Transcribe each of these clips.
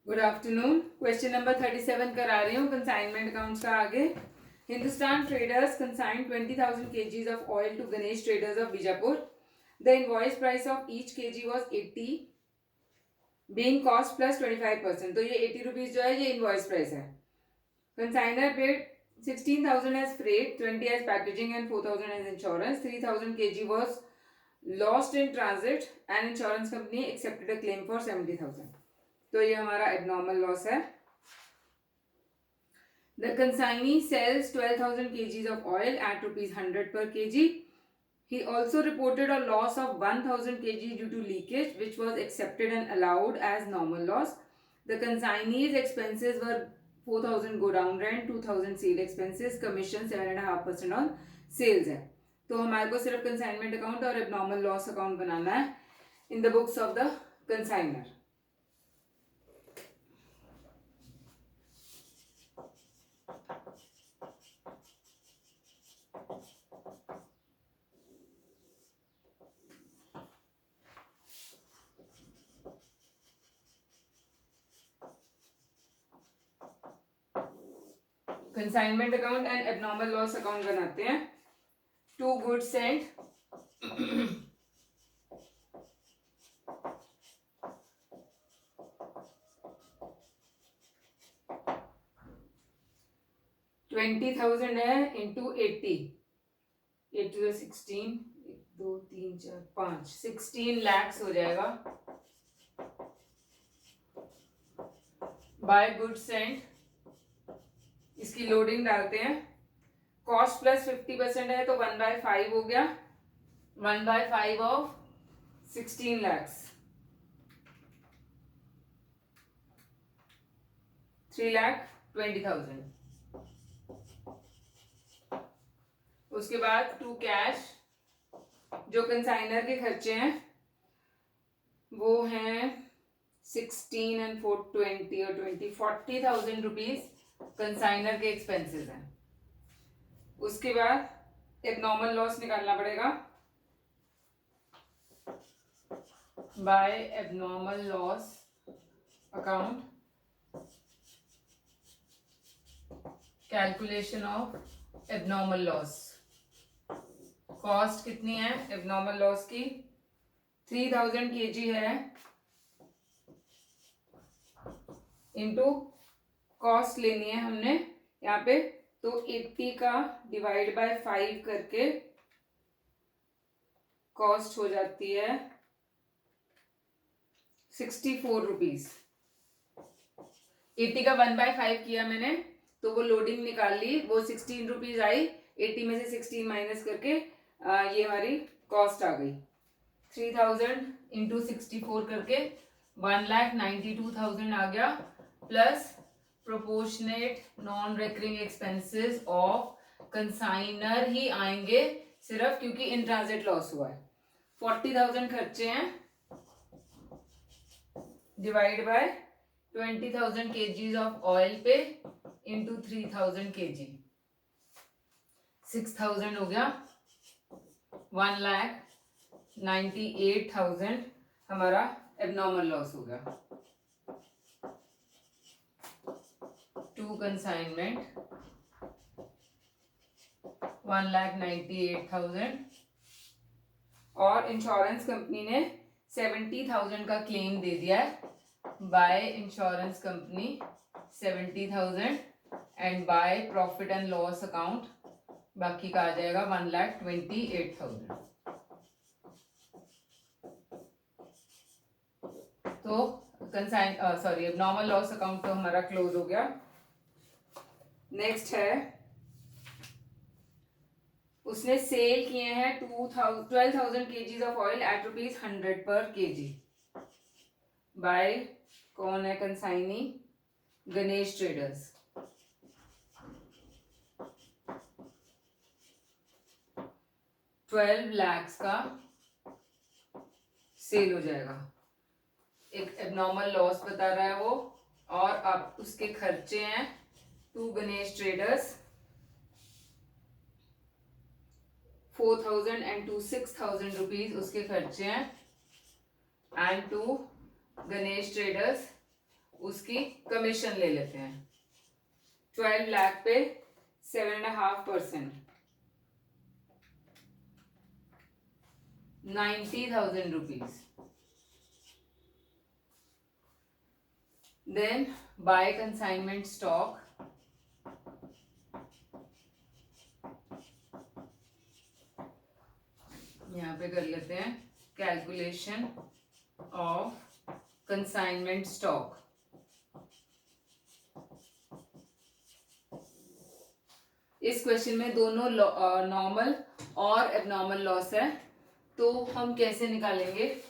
Good afternoon. Question number 37 करा रही हूँ कंसाइनमेंट अकाउंट्स का। आगे Hindustan traders consigned 20,000 kgs of oil to Ganesh Traders of Bijapur. The invoice price of each kg was 80, being cost plus 25%. तो ये 80 rupees जो है ये इनवॉइस प्राइस है। Consignor paid 16,000 as freight, 20 as packaging and 4,000 as insurance. 3,000 kg was lost in transit and insurance company accepted a claim for 70,000. तो ये हमारा abnormal loss है। The consignee sells 12,000 kgs of oil at rupees 100 per kg. He also reported a loss of 1,000 kg due to leakage, which was accepted and allowed as normal loss. The consignee's expenses were 4,000 go down rent, 2,000 sale expenses, commission 7.5% on sales है। तो हमारे को सिर्फ consignment account और abnormal loss account बनाना है in the books of the consignor. Consignment account and abnormal loss account बनाते हैं। टू गुड्स सेंट, $20,000 है इंटू 80, 8 to 16, 2 3 4 5 16 lakhs हो जाएगा बाय गुड सेंट। इसकी लोडिंग डालते हैं। कॉस्ट प्लस 50% है तो 1/5 हो गया। 1/5 ऑफ 16 lakhs, 3,20,000। उसके बाद टू कैश, जो कंसाइनर के खर्चे हैं वो हैं 16 and 420 और 20 40,000 रुपीज कंसाइनर के एक्सपेंसेस हैं। उसके बाद एबनॉर्मल लॉस निकालना पड़ेगा। By abnormal loss account, calculation of abnormal loss. Cost कितनी है एबनॉर्मल लॉस की? 3,000 kg है इंटू कॉस्ट लेनी है हमने यहाँ पे, तो 80 का डिवाइड बाय 5 करके कॉस्ट हो जाती है 64 रुपीज। 80 का 1/5 किया मैंने तो वो लोडिंग निकाल ली, वो 16 रुपीज आई। 80 में से 16 माइनस करके ये हमारी कॉस्ट आ गई। 3,000 इंटू 64 करके 1,92,000 आ गया, plus proportionate non recurring expenses of consignor ही आएंगे सिर्फ, क्योंकि इन ट्रांजिट लॉस हुआ है। 40,000 खर्चे हैं divide by 20,000 kgs of oil पे इंटू 3,000 kg, 6,000 हो गया। 1,98,000 हमारा एबनॉर्मल लॉस हो गया। टू कंसाइनमेंट 1,98,000 और इंश्योरेंस कंपनी ने 70,000 का क्लेम दे दिया है। By insurance company 70,000 and by profit and loss account बाकी का आ जाएगा 1,28,000। तो एबनॉर्मल लॉस अकाउंट तो हमारा क्लोज हो गया। नेक्स्ट है, उसने सेल किए हैं 12,000 kgs of oil eight rupees 100 पर kg बाय, कौन है कंसाइनी? गणेश ट्रेडर्स। $12 लाख का सेल हो जाएगा। एक एबनॉर्मल लॉस बता रहा है वो, और अब उसके खर्चे हैं to Ganesh traders 4,000 and to 6,000 rupees उसके खर्चे हैं, एंड टू गणेश ट्रेडर्स उसकी कमीशन ले लेते हैं। 12 लाख पे 7.5%, 90,000 rupees. Then buy consignment stock. यहाँ पे कर लेते हैं कैलकुलेशन ऑफ कंसाइनमेंट स्टॉक। इस क्वेश्चन में दोनों नॉर्मल और एबनॉर्मल लॉस है, तो हम कैसे निकालेंगे?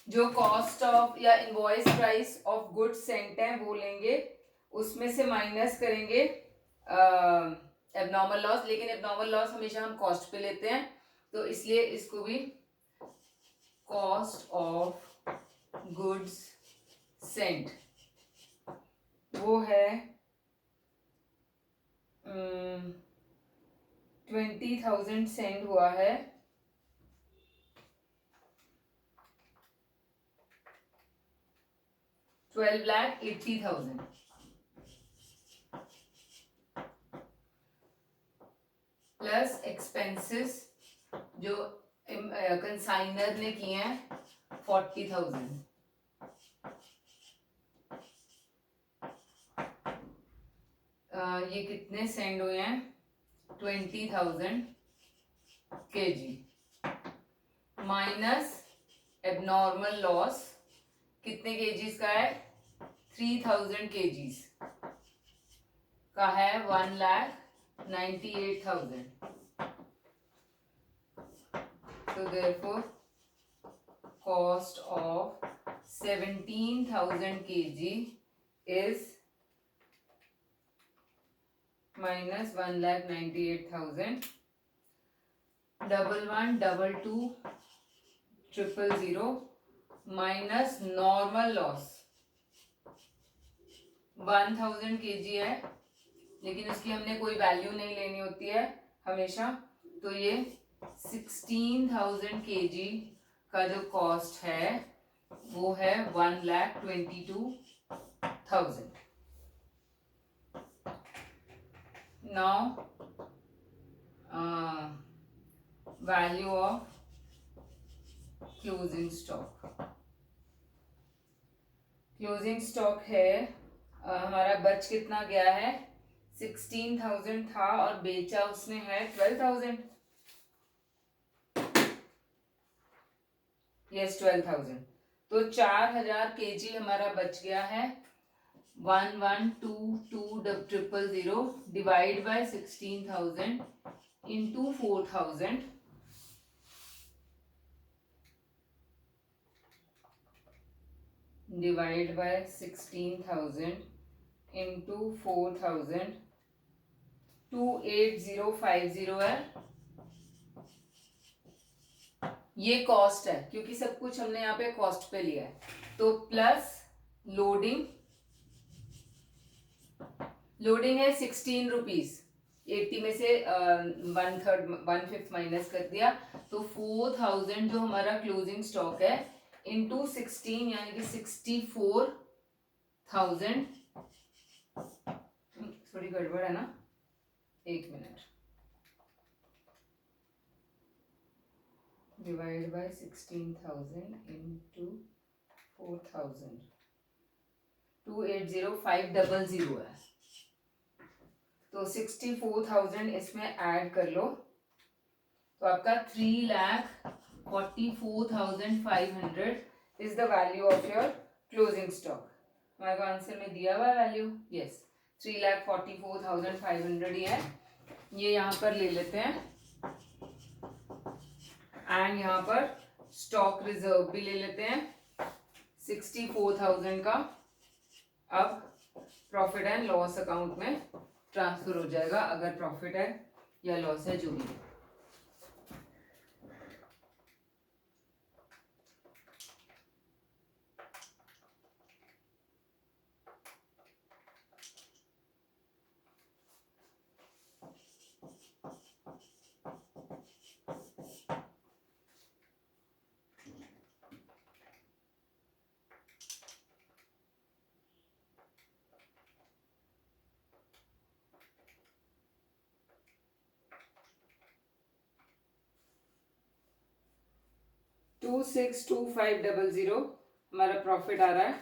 जो कॉस्ट ऑफ या invoice price of goods Saint है वो लेंगे, उसमें से माइनस करेंगे एबनॉर्मल लॉस, लेकिन एबनॉर्मल लॉस हमेशा हम कॉस्ट पे लेते हैं, तो इसलिए इसको भी कॉस्ट ऑफ गुड्स सेंट वो है 20,000 सेंड हुआ है, 12,80,000 प्लस एक्सपेंसेस जो कंसाइनर ने किए हैं 40,000। ये कितने सेंड हुए हैं? 20,000 kg माइनस एबनॉर्मल लॉस कितने केजीज का है? 3,000 केजीज का है, 1,98,000। So therefore cost of 17,000 kg is minus 1,98,000. 11,22,000 minus normal loss 1,000 kg है, लेकिन उसकी हमने कोई वैल्यू नहीं लेनी होती है हमेशा, तो ये 16,000 kg का जो कॉस्ट है वो है 1,22,000। Now value of closing stock. Closing stock है हमारा बच कितना गया है? 16,000 था और बेचा उसने है 12,000। यस 12,000, तो 4,000 kg हमारा बच गया है। 1122,000 divide by 16,000 into 4,000, divide by 16,000 into 4,000, 28050 है। ये कॉस्ट है क्योंकि सब कुछ हमने यहाँ पे कॉस्ट पे लिया है, तो प्लस लोडिंग है 16 रुपीज, 80 में से 1/3 माइनस कर दिया, तो 4,000 जो हमारा क्लोजिंग स्टॉक है इंटू 16 यानी कि 64,000। थोड़ी गड़बड़ है ना, एक मिनट, डिवाइड बाय 16,000 इंटू 4,000, 280,500 है, तो 64,000 इसमें ऐड कर लो, तो आपका 3,44,500 is the value of your closing stock. हमारे को आंसर में दिया हुआ वैल्यू, यस 3,44,500 ही है। ये यहाँ पर ले लेते हैं एंड यहाँ पर स्टॉक रिजर्व भी ले लेते हैं 64,000 का। अब प्रॉफिट एंड लॉस अकाउंट में ट्रांसफर हो जाएगा अगर प्रॉफिट है या लॉस है जो भी है। 262500 हमारा प्रॉफिट आ रहा है.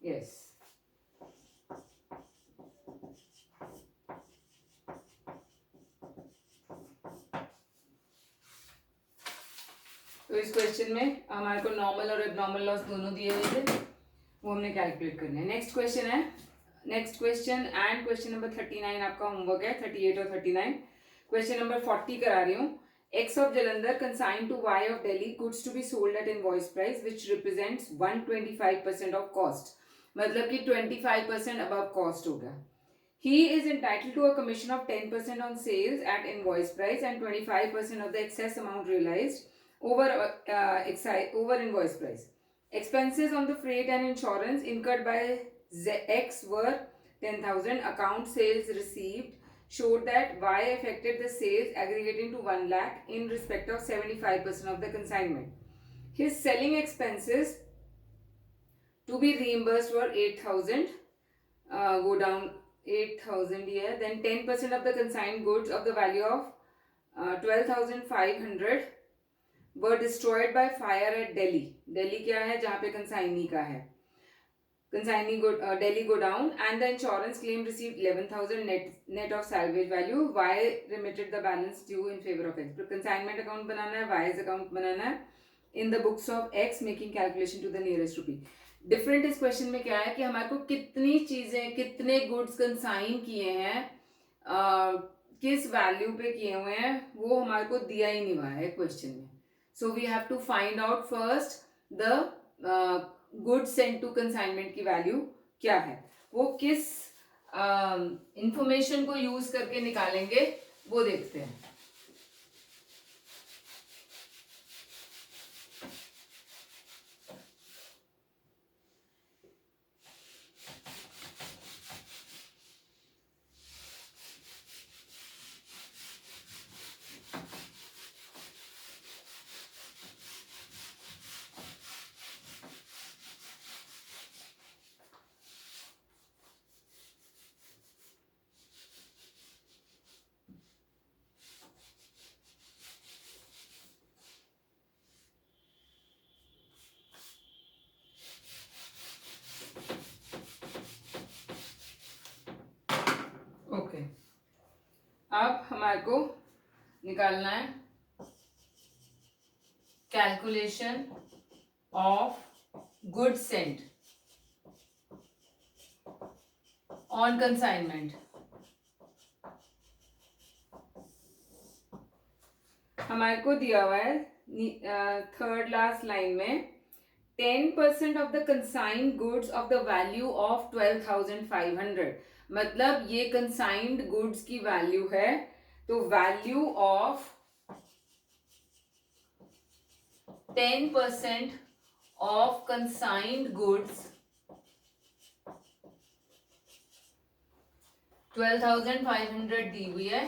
यस. तो इस क्वेश्चन में हमारे को नॉर्मल और एबनॉर्मल लॉस दोनों दिए हुए थे, वो हमने कैलकुलेट करने हैं. नेक्स्ट क्वेश्चन है. Next question and question number 39 आपका होमवर्क है. 38 और 39. क्वेश्चन नंबर 40 करा रही हूँ. X of Jalandhar consigned to Y of Delhi goods to be sold at invoice price which represents 125% of cost. मतलब कि 25% above cost होगा. He is entitled to a commission of 10% on sales at invoice price and 25% of the excess amount realized over invoice price. Expenses on the freight and insurance incurred by X were 10,000. Account sales received showed that Y affected the sales aggregating to 1 lakh in respect of 75% of the consignment. His selling expenses to be reimbursed were 8,000. Go down 8,000 here. Then 10% of the consigned goods of the value of 12,500 were destroyed by fire at Delhi. Delhi क्या है जहाँ पे consignee का है. Consignee Delhi go down and the insurance claim received 11,000 net of salvage value. Y remitted the balance due in favor of X. Consignment account बनाना है, Y's account बनाना है in the books of X, making calculation to the nearest rupee. Different इस question में क्या है कि हमारे को कितनी चीजें, कितने गुड्स कंसाइन किए हैं, किस वैल्यू पे किए हुए हैं, वो हमारे को दिया ही नहीं हुआ है क्वेश्चन में. So we have to find out first the goods sent to consignment की वैल्यू क्या है. वो किस इंफॉर्मेशन को यूज करके निकालेंगे वो देखते हैं. ओके, अब हमारे को निकालना है calculation of good sent on consignment. हमारे को दिया हुआ है थर्ड लास्ट लाइन में 10% of the consigned goods of the value of 12,500. मतलब ये कंसाइंड गुड्स की वैल्यू है, तो value of 10% of consigned goods 12,500 दी हुई है.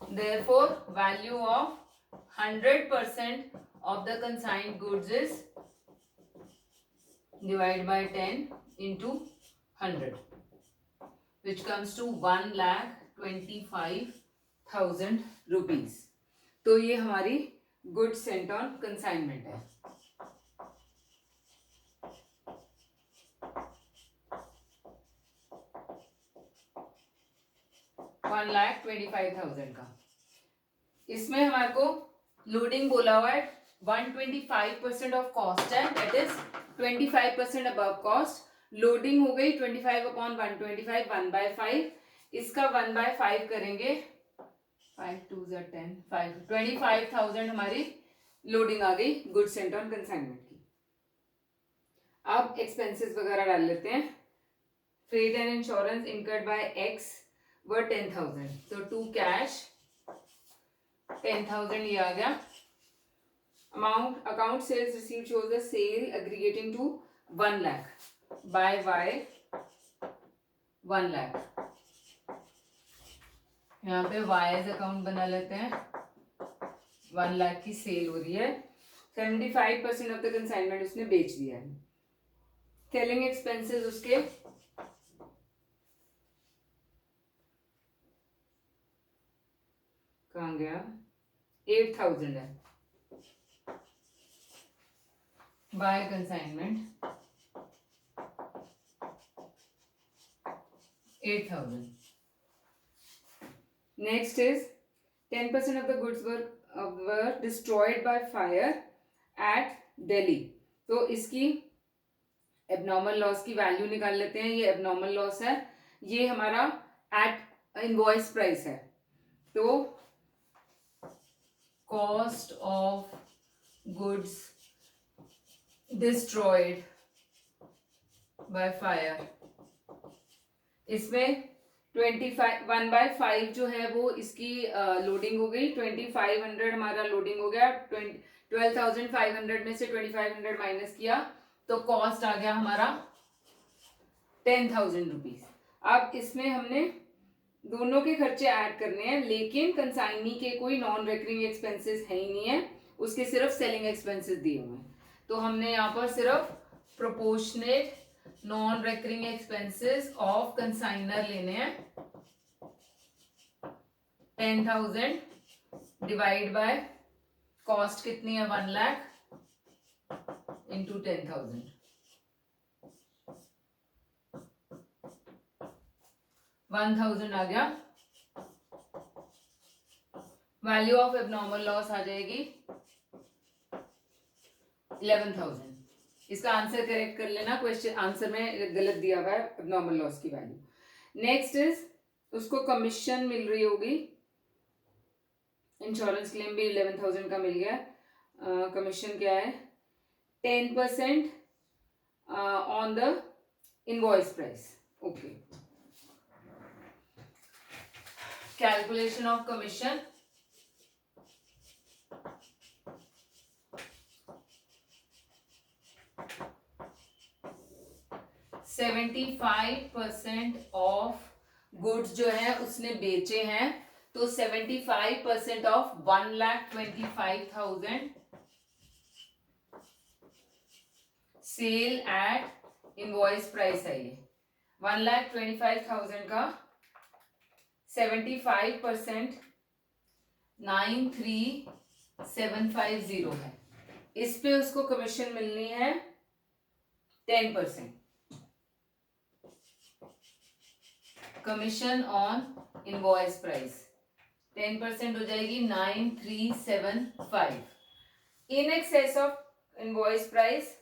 Therefore, value of 100% of the consigned goods is divided by 10 into 100, which comes to 1,25,000 rupees. तो ये हमारी goods sent on consignment है. $1,25,000 का. इसमें हमारे को लोडिंग बोला हुआ है 125% ऑफ कॉस्ट है, that is 25% above cost. Loading हो गई 25 अपॉन 125, 1/5. इसका 1/5 करेंगे, 5 2 10, 25,000 हमारी लोडिंग आ गई गुड सेंट ऑन कंसाइनमेंट की. अब एक्सपेंसेस वगैरह डाल लेते हैं. Freight and insurance incurred by X were 10,000. तो टू कैश 10,000 ये आ गया. Amount account sales received shows the sale aggregating to 1 lakh by Y 1 lakh. यहाँ पे वाईज अकाउंट बना लेते हैं. 1 लाख की सेल हो रही है. 75% ऑफ द कंसाइनमेंट उसने बेच दिया है. सेलिंग एक्सपेंसेस उसके कहाँ गया, 8,000 है. By consignment 8,000. Next is 10% of the goods were destroyed by fire at Delhi. तो इसकी एबनॉर्मल लॉस की वैल्यू निकाल लेते हैं. ये एबनॉर्मल लॉस है, ये हमारा एट इनवॉइस प्राइस है. तो cost of goods destroyed by fire, इसमें 1/5 जो है वो इसकी लोडिंग हो गई. 2500 हमारा लोडिंग हो गया. 12,500 में से 2500 माइनस किया तो कॉस्ट आ गया हमारा 10,000 रुपीज. अब इसमें हमने दोनों के खर्चे ऐड करने हैं, लेकिन कंसाइनी के कोई नॉन रेकरिंग एक्सपेंसेस है ही नहीं है, उसके सिर्फ सेलिंग एक्सपेंसेस दिए हुए हैं. तो हमने यहाँ पर सिर्फ proportionate non recurring expenses of consignor लेने हैं. 10,000 डिवाइड बाय कॉस्ट कितनी है 1 लाख इंटू 10,000. 1,000 आ गया. वैल्यू ऑफ एबनॉर्मल लॉस आ जाएगी 11,000. इसका आंसर करेक्ट कर लेना, क्वेश्चन आंसर में गलत दिया हुआ है एबनॉर्मल लॉस की वैल्यू. नेक्स्ट इज उसको कमीशन मिल रही होगी. इंश्योरेंस क्लेम भी 11,000 का मिल गया. कमीशन क्या है 10% on the invoice price. Okay, calculation of commission. %75 of goods जो है उसने बेचे हैं, तो 75% of 1,25,000 sale at invoice price है. ये 1,25,000 का 75% 93,750 है. इस पे उसको कमीशन मिलनी है 10%. कमीशन ऑन इनवॉइस प्राइस 10% हो जाएगी 9375. In excess of invoice price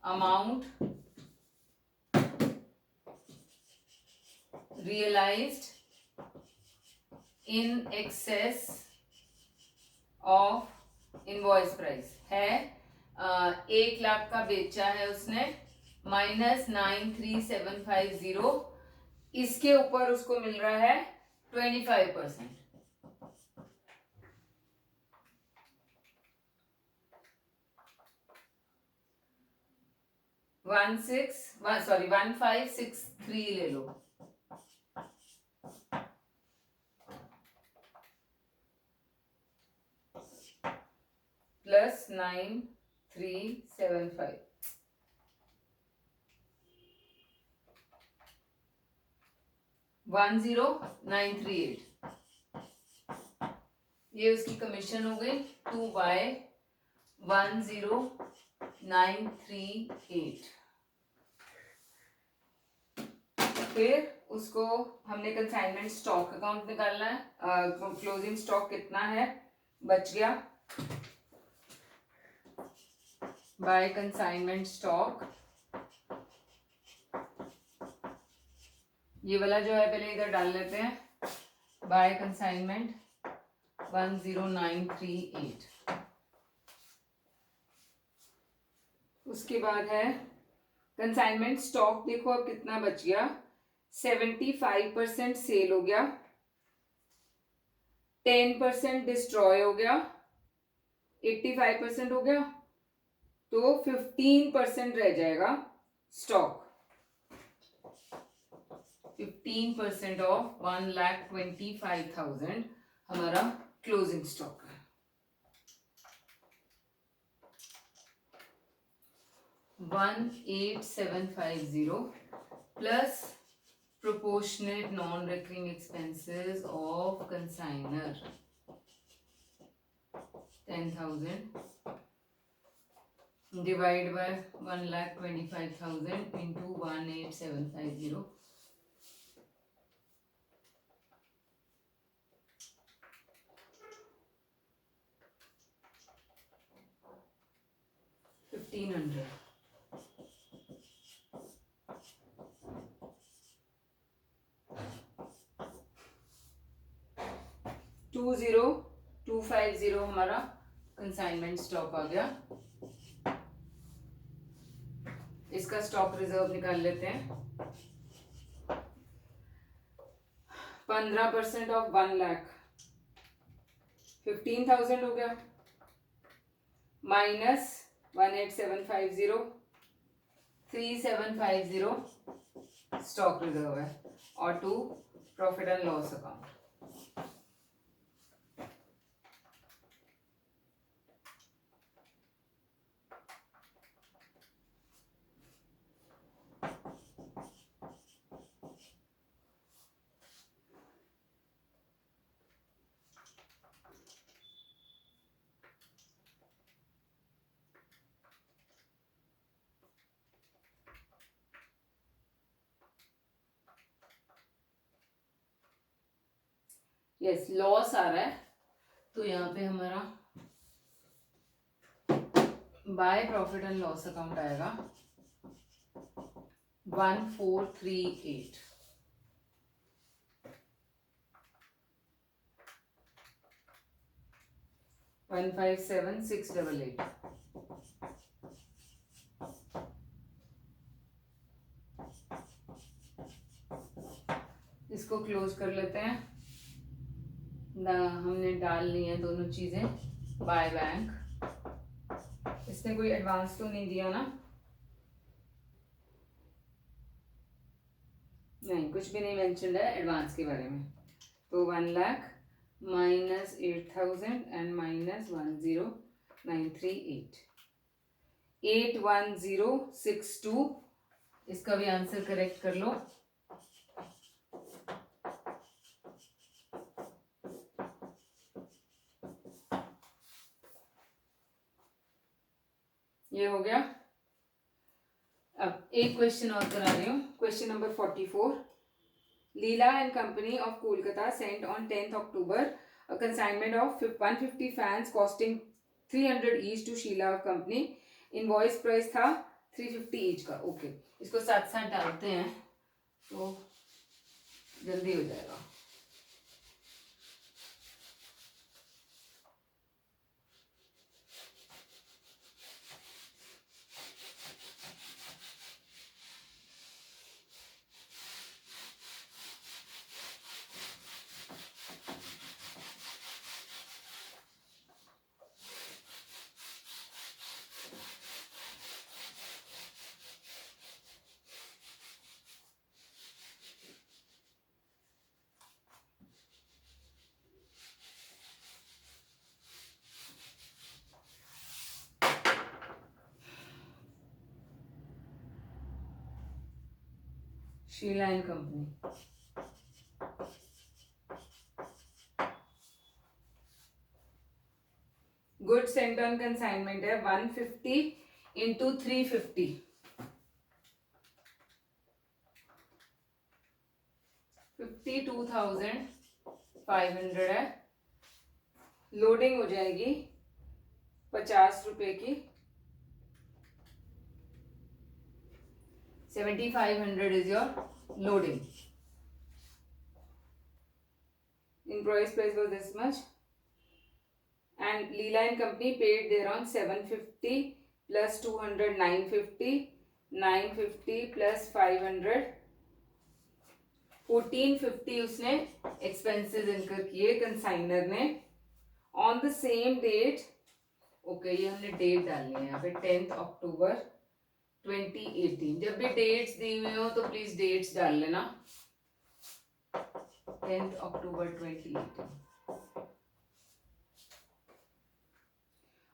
amount realized in excess of invoice price है 1 लाख का बेचा है उसने, -93,750. इसके ऊपर उसको मिल रहा है 25%. 1563 ले लो. प्लस 9375 10938. ये उसकी कमीशन हो गई 2/10938. फिर उसको हमने कंसाइनमेंट स्टॉक अकाउंट निकालना है. क्लोजिंग स्टॉक कितना है बच गया बाय कंसाइनमेंट स्टॉक. ये वाला जो है पहले इधर डाल लेते हैं. By consignment 10938. उसके बाद है कंसाइनमेंट स्टॉक. देखो अब कितना बच गया. 75% सेल हो गया, 10% डिस्ट्रॉय हो गया, 85% हो गया, तो 15% रह जाएगा स्टॉक. 15% ऑफ 1,25,000 हमारा क्लोजिंग स्टॉक है. 18750 plus proportionate non-recurring expenses of consignor 10,000 divide by 1,25,000 into 18750. 1,500. 20,250 हमारा कंसाइनमेंट स्टॉक आ गया. इसका स्टॉक रिजर्व निकाल लेते हैं. 15% ऑफ 1,00,000 15,000 हो गया, माइनस 18750 3750 स्टॉक रिजर्व है, और 2 profit and loss account. Yes, loss आ रहा है, तो यहाँ पे हमारा by profit and loss account आएगा 1438. 157,688. इसको क्लोज कर लेते हैं ना. हमने डाल ली है दोनों चीजें. बाय बैंक, इसने कोई एडवांस तो नहीं दिया ना? नहीं, कुछ भी नहीं मेंशन है एडवांस के बारे में. तो 1,00,000 माइनस 8,000 एंड माइनस 10938, 81062. इसका भी आंसर करेक्ट कर लो. ये हो गया. अब एक क्वेश्चन और करा रही हूँ. Question number 44. Leela and company of Kolkata Saint on 10th October a consignment of 150 fans costing 300 each to Sheela of company. Invoice price था 350 ईच का. ओके, इसको साथ साथ डालते हैं तो जल्दी हो जाएगा. Sheela and company. Good sent on consignment है 150 इंटू 350. 52,500 है. लोडिंग हो जाएगी 50 रुपए की. 7,500 is your loading. Invoice price was this much, and Leela and company paid thereon 750 plus 200 950, 950 plus 500 1450 उसने एक्सपेंसेस इनकर किए कंसाइनर ने on the same date. Okay, ये हमने डेट डालनी है यहाँ पे 10th October 2018. जब भी डेट्स दी हुई हो तो प्लीज डेट्स डाल लेना. 10th October 2018.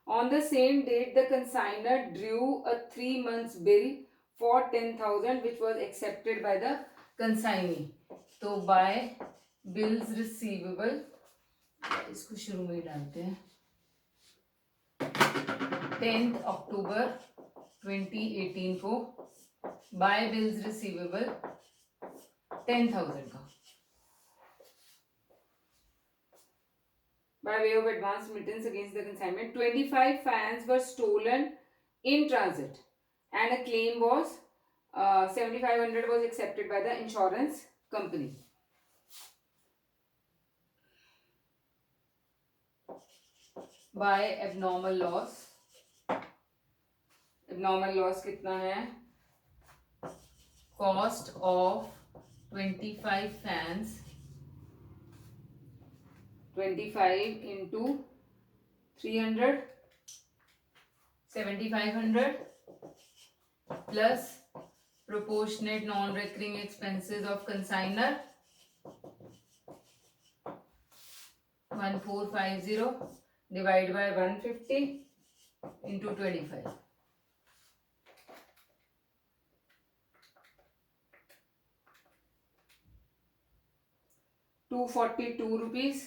On the same date, the consignor drew a 3 months bill for 10,000 which was accepted by the consignee. तो by bills receivable, इसको शुरू में ही डालते हैं. 10 अक्टूबर 2018 को बाय बिल्स रिसीवेबल 10,000 का by way of advance remittance against the consignment. 25 fans were stolen in transit and a claim was 7,500 was accepted by the insurance company. By abnormal loss कितना है? Cost of 25 fans 25 into 300 7,500 plus proportionate non-recurring expenses of consignor 1450 divided by 150 into 25. 242 rupees.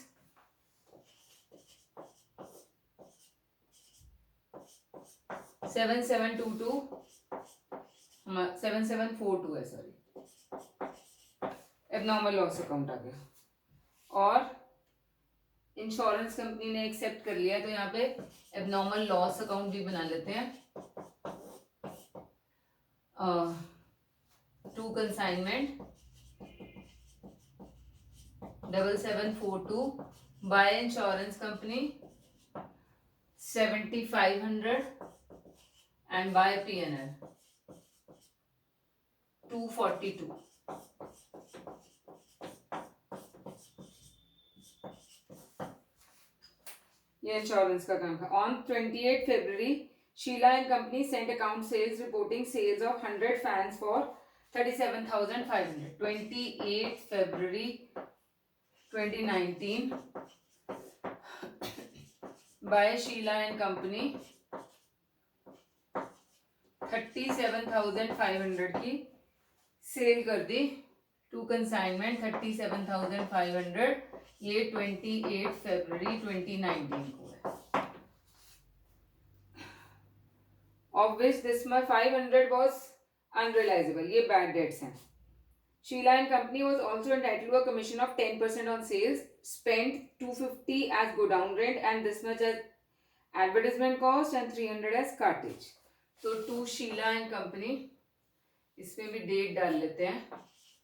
7722 7742 है, sorry, abnormal loss account आ गया और insurance company ने accept कर लिया, तो यहाँ पे एबनॉर्मल लॉस अकाउंट भी बना लेते हैं. To consignment 7742 by insurance company 7,500 and by P&L 242. ये इंश्योरेंस का काम है. On 28 February Sheela and company sent account sales reporting sales of 100 fans for 37,500. 28 February 2019 by Sheela and company 37,500 की सेल कर दी. To consignment 37,500. ये 28 February 2019 को है. Of which this much 500 was unrealisable. ये बैड डेट्स हैं. Sheela and company was also entitled to a commission of 10% on sales. Spent 250 as godown rent and this much as advertisement cost and 300 as cartage. तो to Sheela and company, इसमें भी date डाल लेते हैं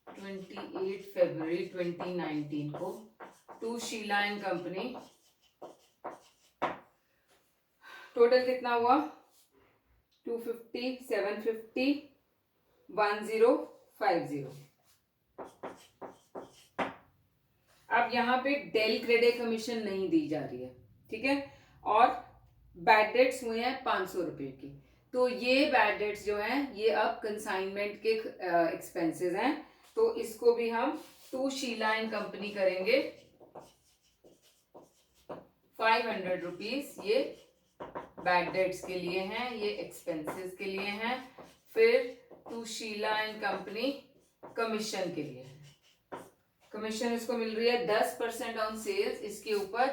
28 February 2019 को. To Sheela and company total कितना हुआ? 250 750 1050. अब यहाँ पे डेल क्रेडिट कमीशन नहीं दी जा रही है, ठीक है, और बैड डेट्स हुए हैं 500 रुपए की. तो ये बैड डेट्स जो हैं ये अब कंसाइनमेंट के एक्सपेंसेस हैं, तो इसको भी हम टू शीला एंड कंपनी करेंगे 500 रुपीज. ये बैड डेट्स के लिए हैं, ये एक्सपेंसेस के लिए हैं. फिर to Sheela and company commission के लिए. कमीशन इसको मिल रही है 10% ऑन सेल्स. इसके ऊपर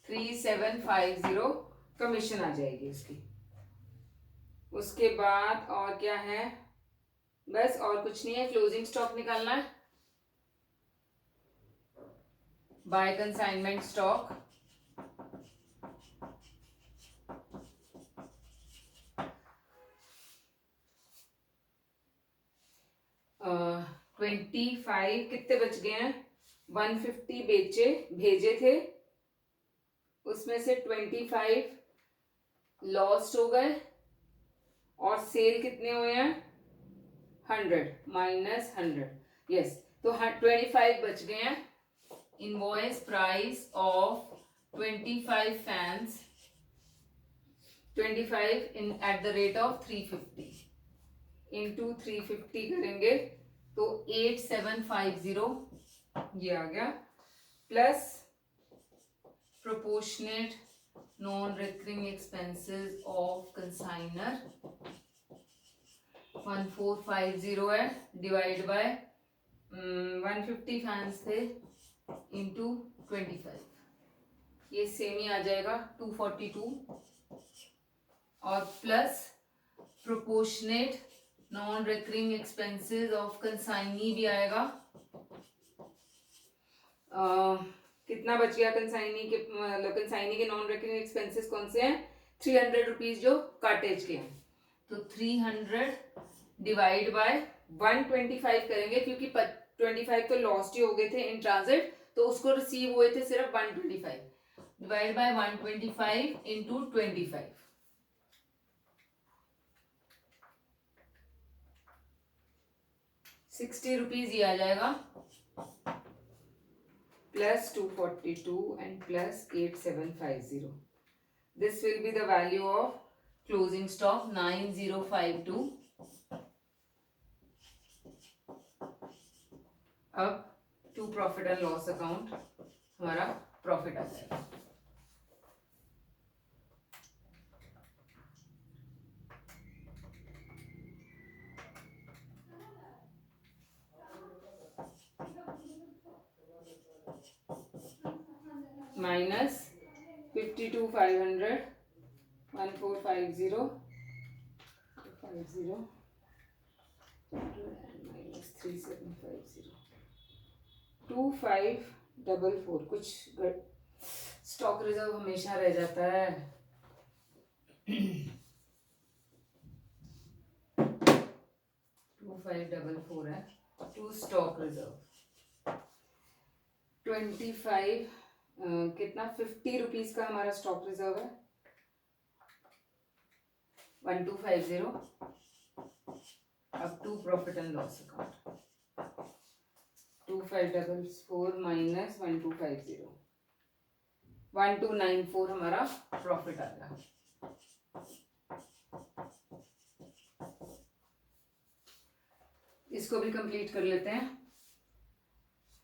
3750 कमीशन आ जाएगी इसकी. उसके बाद और क्या है? बस और कुछ नहीं है. क्लोजिंग स्टॉक निकालना है. बाय कंसाइनमेंट स्टॉक 25 कितने बच गए हैं? 150 भेजे थे, उसमें से 25 लॉस्ट हो गए और सेल कितने हुए हैं? 100 माइनस 100. यस, तो 25 बच गए हैं. Invoice price of 25 fans 25 in at the rate of 350 into 350 करेंगे तो 8750 ये आ गया. Plus proportionate non recurring expenses of consignor 1450 है, डिवाइड बाय 150 फैंस थे इंटू 25. ये सेम ही आ जाएगा 242. और plus proportionate non recurring expenses of consignee भी आएगा। कितना बच गया कंसाइनी के, मतलब कंसाइनी के नॉन रिकरिंग एक्सपेंसेस कौन से हैं? 300 रुपीज जो कार्टेज के हैं, तो 300 डिवाइड बाय 125 करेंगे, क्योंकि 25 तो लॉस्ट ही हो गए थे इन ट्रांजिट, तो उसको रिसीव हुए थे सिर्फ 125, डिवाइड बाय 125 इंटू 25, 60 रुपीज ही आ जाएगा, plus 242 and plus 8750. This will be the value of closing stock 9052. अब to profit and loss account हमारा प्रॉफिट आ जाएगा। Minus 52,500, 1450 minus 3750, 2544। कुछ स्टॉक रिजर्व हमेशा रह जाता है। 2544 है टू स्टॉक रिजर्व। 25 कितना 50 रुपीज का हमारा स्टॉक रिजर्व है, 1250 up to profit and loss account. 2544 minus 1250, 1294 हमारा प्रॉफिट आ गया। इसको भी कंप्लीट कर लेते हैं।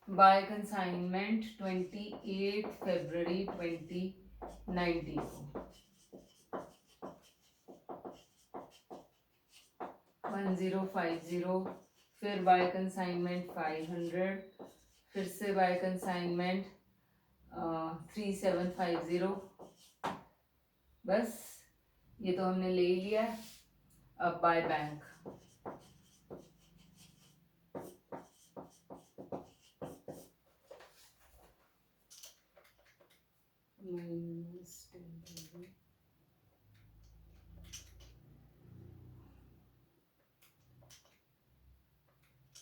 बाय कंसाइनमेंट 28 फरवरी 2019 को 1050, फिर बाय कंसाइनमेंट 500, फिर से बाय कंसाइनमेंट 3750। बस ये तो हमने ले ही लिया है। अब बाय बैंक